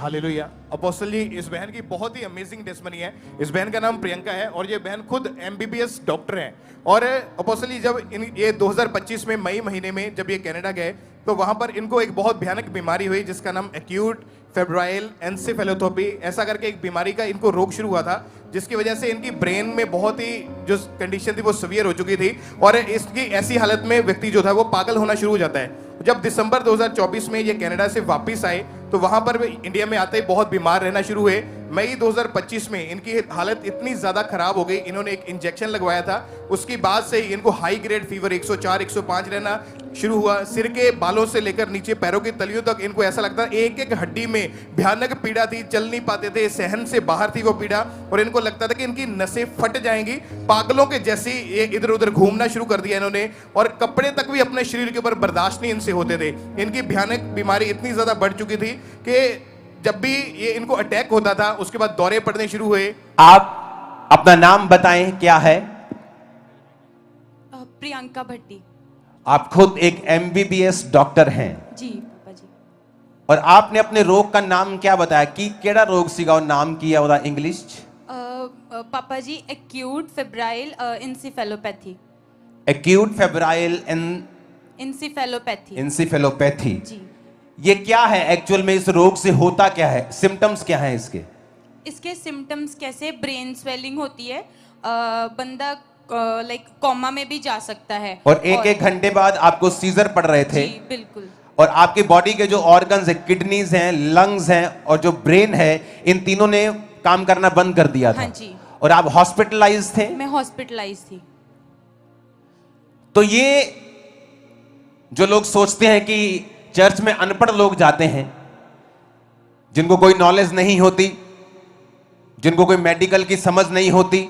Hallelujah. Apostle जी, इस बहन की बहुत ही अमेजिंग टेस्टमनी है। इस बहन का नाम प्रियंका है और ये बहन खुद एमबीबीएस डॉक्टर हैं। और अपोस्टल जी, जब ये 2025 में मई महीने में जब ये कनाडा गए तो वहां पर इनको एक बहुत भयानक बीमारी हुई जिसका नाम एक्यूट फेब्राइल एनसेफेलोपैथी ऐसा करके एक बीमारी का इनको रोग शुरू हुआ था, जिसकी वजह से इनकी ब्रेन में बहुत ही जो कंडीशन थी वो सीवियर हो चुकी थी और इसकी ऐसी हालत में व्यक्ति जो था वो पागल होना शुरू हो जाता है। जब दिसंबर 2024 में ये कनाडा से वापस आए तो वहां पर इंडिया में आते ही बहुत बीमार रहना शुरू हुए। मई 2025 में इनकी हालत इतनी ज्यादा खराब हो गई, इन्होंने एक इंजेक्शन लगवाया था, उसके बाद से इनको हाई ग्रेड फीवर 104 105 रहना शुरू हुआ। सिर के बालों से लेकर नीचे पैरों की तलियों तक इनको ऐसा लगता एक एक हड्डी में भयानक पीड़ा थी, चल नहीं पाते थे, सहन से बाहर थी वो पीड़ा और इनको लगता था कि इनकी नसें फट जाएंगी। पागलों के जैसी ये इधर उधर घूमना शुरू कर दिया इन्होंने और कपड़े तक भी अपने शरीर के ऊपर बर्दाश्त नहीं इनसे होते थे। इनकी भयानक बीमारी इतनी ज्यादा बढ़ चुकी थी कि जब भी ये इनको अटैक होता था उसके बाद दौरे पड़ने शुरू हुए। आप अपना नाम बताएं, क्या है? प्रियंका भट्टी। आप खुद एक एमबीबीएस डॉक्टर हैं जी पापा जी। और आपने अपने रोग का नाम क्या बताया कि केड़ा रोग सीगा और नाम किया ओदा इंग्लिश? पापा जी acute febrile encephalopathy. Acute febrile encephalopathy. Encephalopathy जी। ये क्या है एक्चुअल में? इस रोग से होता क्या है? सिम्टम्स क्या हैं इसके? इसके सिम्टम्स कैसे, ब्रेन स्वेलिंग होती है, बंदा लाइक कोमा में भी जा सकता है और एक घंटे बाद आपको सीजर पड़ रहे थे। जी बिल्कुल। और आपकी बॉडी के जो ऑर्गन्स है, किडनीज हैं, लंग्स हैं और जो ब्रेन है, इन तीनों ने काम करना बंद कर दिया था। हाँ जी। और आप हॉस्पिटलाइज थे? मैं हॉस्पिटलाइज थी। तो ये जो लोग सोचते हैं कि चर्च में अनपढ़ लोग जाते हैं, जिनको कोई नॉलेज नहीं होती, जिनको कोई मेडिकल की समझ नहीं होती,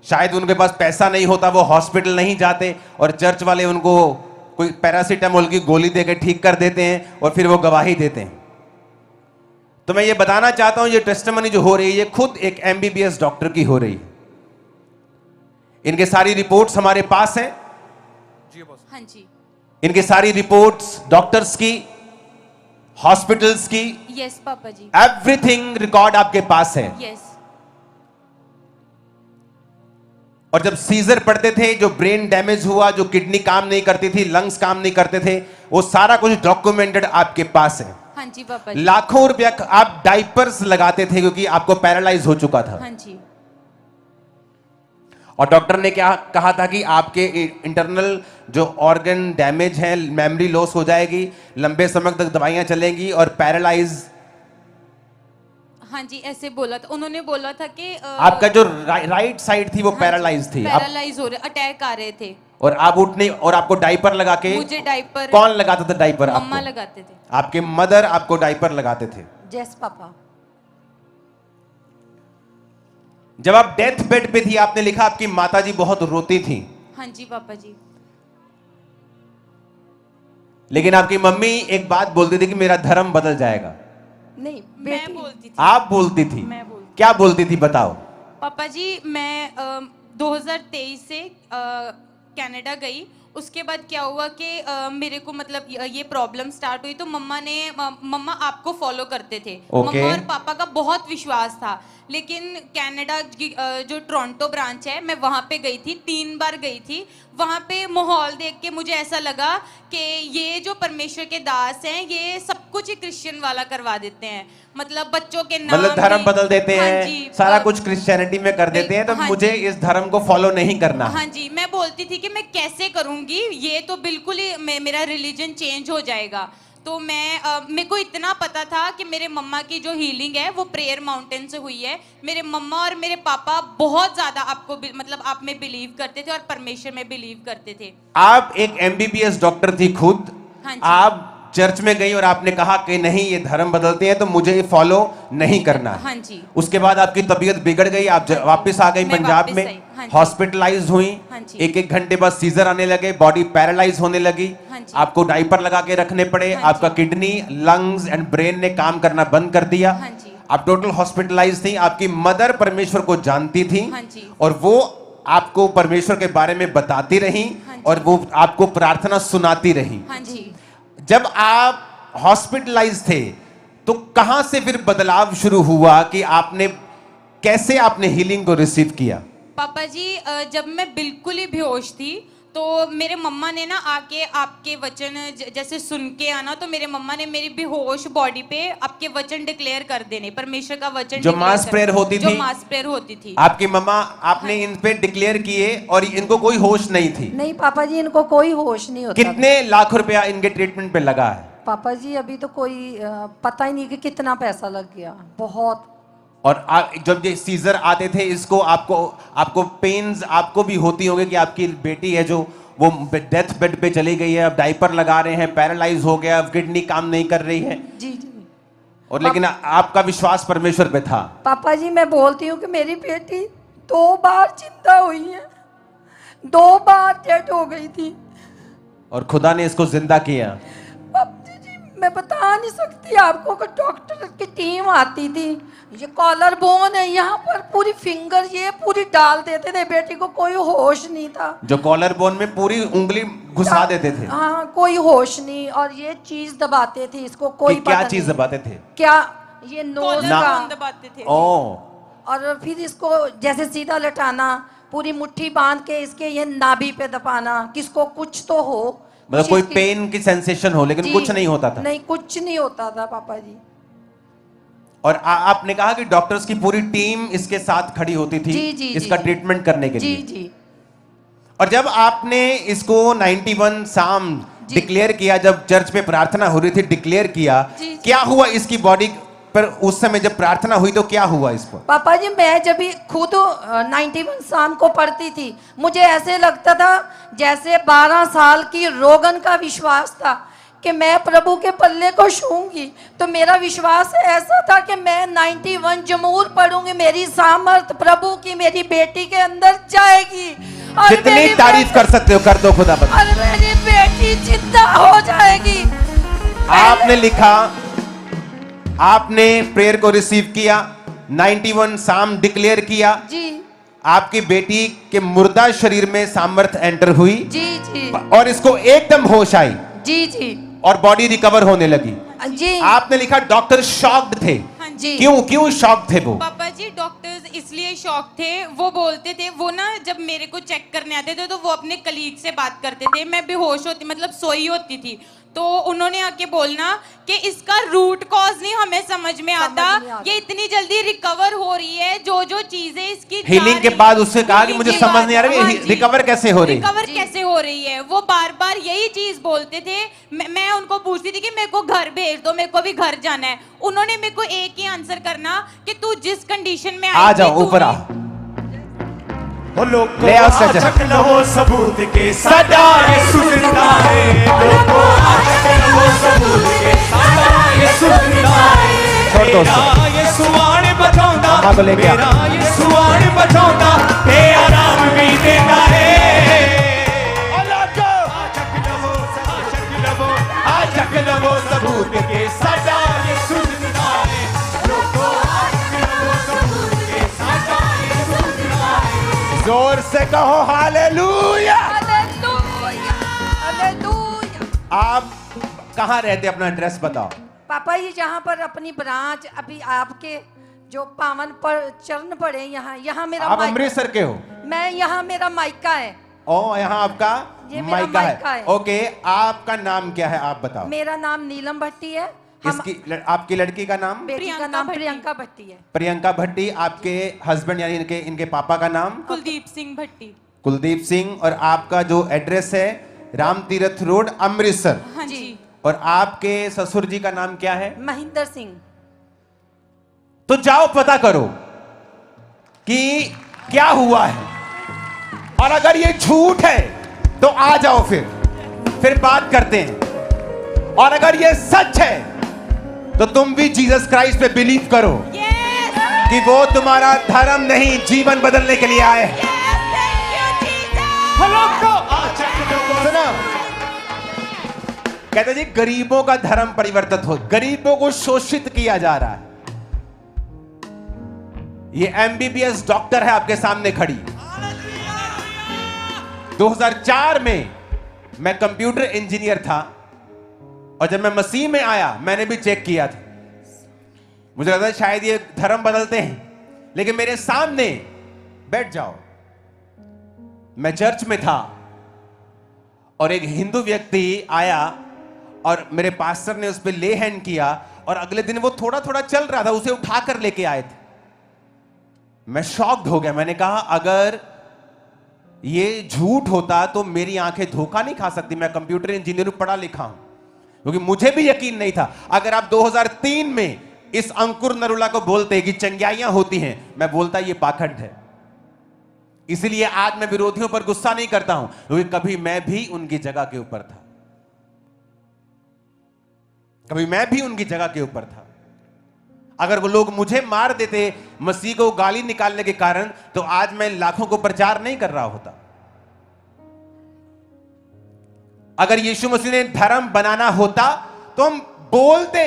शायद उनके पास पैसा नहीं होता, वो हॉस्पिटल नहीं जाते और चर्च वाले उनको कोई पैरासीटामोल की गोली देकर ठीक कर देते हैं और फिर वो गवाही देते हैं। तो मैं ये बताना चाहता हूं, ये टेस्टिमनी जो हो रही है ये खुद एक एमबीबीएस डॉक्टर की हो रही है। इनके सारी रिपोर्ट्स हमारे पास हैं। हाँ जी। इनकी सारी रिपोर्ट्स डॉक्टर्स की, हॉस्पिटल्स की, यस पापा जी, एवरीथिंग रिकॉर्ड आपके पास है। यस। और जब सीजर पड़ते थे, जो ब्रेन डैमेज हुआ, जो किडनी काम नहीं करती थी, लंग्स काम नहीं करते थे, वो सारा कुछ डॉक्यूमेंटेड आपके पास है। हाँ जी पापा जी। लाखों रुपया आप डाइपर्स लगाते थे क्योंकि आपको पैरालाइज हो चुका था। हाँ जी। और डॉक्टर ने क्या कहा था कि आपके इंटरनल जो ऑर्गन डैमेज है, मेमोरी लॉस हो जाएगी, लंबे समय तक दवाइयां चलेंगी और पैरालाइज। हाँ जी, ऐसे बोला था उन्होंने, बोला था कि आपका जो राइट साइड थी वो पैरालाइज थी, पैरालाइज हो रहे, अटैक आ रहे थे और आप उठने, और आपको डाइपर लगा के, मुझे डाइपर कौन लगाता था डाइपर? मम्मा आपको लगाते थे। आपके मदर आपको डाइपर लगाते थे। Yes papa. जब आप डेथ बेड पे थी, आपने लिखा आपकी माताजी बहुत रोती थी। हाँ जी पापा जी। लेकिन आपकी मम्मी एक बात बोलती थी कि मेरा धर्म बदल जाएगा। नहीं, मैं बोलती थी। आप बोलती थी? मैं बोलती। क्या बोलती थी बताओ। पापा जी, मैं 2023 से कनाडा गई। उसके बाद क्या हुआ कि मेरे को मतलब ये प्रॉब्लम स्टार्ट हुई तो मम्मा आपको फॉलो करते थे। मम्मा और पापा का बहुत विश्वास था। लेकिन कनाडा जो टोरंटो ब्रांच है, मैं वहाँ पे गई थी, 3 बार गई थी। वहाँ पे माहौल देख के मुझे ऐसा लगा कि ये जो परमेश्वर के दास हैं, ये सब कुछ ही क्रिश्चियन वाला करवा देते हैं। मतलब बच्चों के नाम, मतलब धर्म बदल देते हैं। हाँ जी, सारा कुछ क्रिश्चियनिटी में कर देते हैं। तो हाँ मुझे इस धर्म को फॉलो नहीं करना। हाँ जी, मैं बोलती थी कि मैं कैसे करूंगी, ये तो बिल्कुल ही मेरा रिलीजन चेंज हो जाएगा। तो मेरे को इतना पता था कि मेरे मम्मा की जो हीलिंग है वो प्रेयर माउंटेन से हुई है। मेरे मम्मा और मेरे पापा बहुत ज्यादा मतलब आप में बिलीव करते थे और परमेश्वर में बिलीव करते थे। आप एक एमबीबीएस डॉक्टर थी खुद। हाँ जी। आप चर्च में गई और आपने कहा कि नहीं, ये धर्म बदलते हैं तो मुझे ये फॉलो नहीं करना। हाँ जी। उसके बाद आपकी तबीयत बिगड़ गई, आप वापस आ गई पंजाब में, हॉस्पिटलाइज हुई। हाँ जी। एक घंटे बाद सीजर आने लगे, बॉडी पैरालाइज होने लगी। हाँ जी। आपको डाइपर लगा के रखने पड़े। हाँ आपका किडनी, लंग्स एंड ब्रेन ने काम करना बंद कर दिया। हाँ जी। आप टोटल हॉस्पिटलाइज थी। आपकी मदर परमेश्वर को जानती थी। हाँ जी। और वो आपको परमेश्वर के बारे में बताती रही। हाँ जी। और वो आपको प्रार्थना सुनाती रही। हाँ जी। जब आप हॉस्पिटलाइज थे तो कहां से फिर बदलाव शुरू हुआ कि आपने कैसे आपने हीलिंग को रिसीव किया? पापा जी जब मैं बिल्कुल ही बेहोश थी तो मेरे मम्मा ने ना आके आपके वचन जैसे सुन के आना, तो मेरे मम्मा ने मेरी बेहोश बॉडी पे आपके वचन डिक्लेयर कर देने, परमेश्वर का वचन जो मास प्रेयर होती थी, जो मास प्रेयर होती थी आपकी मम्मा आपने इन पे डिक्लेयर किए और इनको कोई होश नहीं थी? नहीं पापा जी, इनको कोई होश नहीं होता। कितने लाख रुपया इनके ट्रीटमेंट पे लगा है? पापा जी अभी तो कोई पता ही नहीं कि कितना पैसा लग गया, बहुत। और जब ये सीजर आते थे इसको आपको पेन्स आपको भी होती होंगी कि आपकी बेटी है जो वो डेथ बेड पे चली गई है, अब डायपर लगा रहे हैं, पैरालाइज हो गया, अब किडनी काम नहीं कर रही है। जी जी। और लेकिन आपका विश्वास परमेश्वर पे था। पापा जी मैं बोलती हूँ कि मेरी बेटी 2 बार जिंदा हुई है, 2 बार डेड हो गई थी और खुदा ने इसको जिंदा किया। पापा जी मैं बता नहीं सकती आपको कि डॉक्टर की टीम आती थी, ये कॉलर बोन है यहाँ पर, पूरी फिंगर ये पूरी डाल देते थे, बेटी को कोई होश नहीं था। जो कॉलर बोन में पूरी उंगली घुसा देते थे? हाँ कोई होश नहीं, और ये चीज दबाते थे इसको, कोई क्या पता चीज नहीं। दबाते थे? क्या ये नोज का दबाते थे। ओ, और फिर इसको जैसे सीधा लटाना, पूरी मुट्ठी बांध के इसके ये नाभि पे दबाना, किसको कुछ तो हो, मतलब कुछ कोई इसकी- पेन की सेंसेशन हो, लेकिन जी, कुछ नहीं होता था। नहीं कुछ नहीं होता था पापा जी। और आपने कहा कि डॉक्टर्स की पूरी टीम इसके साथ खड़ी होती थी जी, जी, इसका जी, ट्रीटमेंट करने के जी लिए। जी। और जब आपने इसको 91 साम डिक्लेयर किया, जब चर्च पे प्रार्थना हो रही थी, डिक्लेयर किया, जी, क्या हुआ इसकी बॉडी पर उस समय जब प्रार्थना हुई तो क्या हुआ इस पर? पापा जी मैं जब भी खुद 91 शाम को पढ़ती थी, मुझे ऐसे लगता था जैसे 12 साल की रोगन का विश्वास था कि मैं प्रभु के पल्ले को छूंगी। तो मेरा विश्वास ऐसा था कि मैं 91 जमूर पढ़ूंगी, मेरी सामर्थ प्रभु की मेरी बेटी के अंदर जाएगी। और जितनी मेरी तारीफ कर सकते हो कर दो, खुदा बता। और मेरी बेटी जिंदा हो जाएगी। आपने लिखा, आपने प्रेयर को रिसीव किया, 91 साम डिक्लेयर किया, जी आपकी बेटी के मुर्दा शरीर में सामर्थ एंटर हुई जी जी और इसको एकदम होश आई जी जी और बॉडी रिकवर होने लगी। जी। आपने लिखा डॉक्टर शॉक्ड थे। हाँ जी। क्यों शॉक थे वो? पापा जी डॉक्टर्स इसलिए शॉक थे, वो बोलते थे, वो ना जब मेरे को चेक करने आते थे तो वो अपने कलीग से बात करते थे, मैं बेहोश होती मतलब सोई होती थी, तो उन्होंने आके बोलना कि इसका रूट कॉज नहीं हमें समझ में आता, ये इतनी जल्दी रिकवर हो रही है, जो जो चीजें इसकी हीलिंग के बाद उससे कहा कि मुझे समझ नहीं आ रहा है रिकवर कैसे हो रही है। रिकवर कैसे हो रही है, वो बार बार यही चीज बोलते थे। मैं उनको पूछती थी कि मेरे को घर भेज दो, मेरे को भी घर जाना है। उन्होंने मेरे को एक ही आंसर करना कि तू जिस कंडीशन में आ जाओ ऊपर आ, ले आओ सजा। लो सबूत के सदा यीशु जिंदा है, लोगों आचक लो सबूत के सदा यीशु जिंदा है। छोड़ दो उसको। मेरा यीशु आने बचाऊंगा, मामा को लेके आ। मेरा यीशु आने बचाऊंगा, ते आराम भी देता है। आचक लो सबूत के सदा यीशु जिंदा है, लोगों आचक लो सबूत के सदा यीशु जिंदा है। जोर से कहो हालेलुया। Hallelujah hallelujah. आप कहाँ रहते, अपना एड्रेस बताओ। पापा जी जहाँ पर अपनी ब्रांच अभी आपके जो पावन पर चरण पड़े, यहाँ मेरा आप मायका- अमृतसर के हो? मैं यहाँ मेरा मायका है। ओ, यहाँ आपका ये मेरा मायका मायका है। है। ओके, आपका नाम क्या है आप बताओ। मेरा नाम नीलम भट्टी है। आपकी लड़की का नाम? बेटी का प्रियंका नाम भट्टी। प्रियंका भट्टी है। प्रियंका भट्टी। आपके हस्बैंड यानी इनके पापा का नाम? कुलदीप सिंह भट्टी। कुलदीप सिंह। और आपका जो एड्रेस है राम तीरथ रोड अमृतसर। हाँ जी। और आपके ससुर जी का नाम क्या है? महेंद्र सिंह। तो जाओ पता करो कि क्या हुआ है, और अगर ये झूठ है तो आ जाओ, फिर बात करते हैं। और अगर ये सच है तो तुम भी जीसस क्राइस्ट पे बिलीव करो कि वो तुम्हारा धर्म नहीं जीवन बदलने के लिए आए। सुना, कहते जी गरीबों का धर्म परिवर्तित हो, गरीबों को शोषित किया जा रहा है। ये एमबीबीएस डॉक्टर है आपके सामने खड़ी। 2004 में मैं कंप्यूटर इंजीनियर था, और जब मैं मसीह में आया मैंने भी चेक किया था, मुझे लगता है शायद ये धर्म बदलते हैं, लेकिन मेरे सामने बैठ जाओ। मैं चर्च में था और एक हिंदू व्यक्ति आया और मेरे पास्टर ने उस पर ले हैंड किया और अगले दिन वो थोड़ा थोड़ा चल रहा था, उसे उठाकर लेके आए थे। मैं शॉक्ड हो गया। मैंने कहा अगर ये झूठ होता तो मेरी आंखें धोखा नहीं खा सकती। मैं कंप्यूटर इंजीनियर पढ़ा लिखा हूं, क्योंकि मुझे भी यकीन नहीं था। अगर आप 2003 में इस अंकुर नरुला को बोलते कि चंग्याइयां होती हैं, मैं बोलता ये पाखंड है। इसलिए आज मैं विरोधियों पर गुस्सा नहीं करता हूं, क्योंकि कभी मैं भी उनकी जगह के ऊपर था, कभी मैं भी उनकी जगह के ऊपर था। अगर वो लोग मुझे मार देते मसीह को गाली निकालने के कारण, तो आज मैं लाखों को प्रचार नहीं कर रहा होता। अगर यीशु मसीह ने धर्म बनाना होता तो हम बोलते।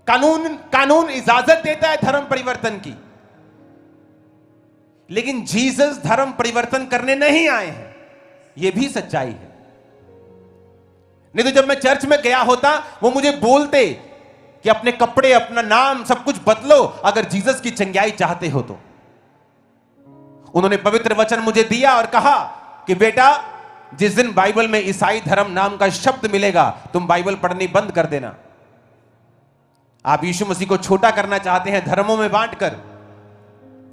कानून इजाजत देता है धर्म परिवर्तन की, लेकिन जीसस धर्म परिवर्तन करने नहीं आए हैं, यह भी सच्चाई है। नहीं तो जब मैं चर्च में गया होता वो मुझे बोलते कि अपने कपड़े, अपना नाम, सब कुछ बदलो अगर जीसस की चंगाई चाहते हो तो। उन्होंने पवित्र वचन मुझे दिया और कहा कि बेटा, जिस दिन बाइबल में ईसाई धर्म नाम का शब्द मिलेगा, तुम बाइबल पढ़नी बंद कर देना। आप यीशु मसीह को छोटा करना चाहते हैं धर्मों में बांटकर।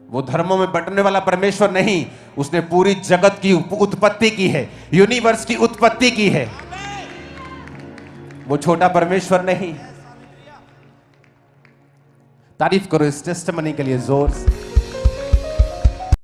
वो धर्मों में बंटने वाला परमेश्वर नहीं, उसने पूरी जगत की उत्पत्ति की है, यूनिवर्स की उत्पत्ति की है। वो छोटा परमेश्वर नहीं। तारीफ करो इस टेस्टमनी के लिए जोर से।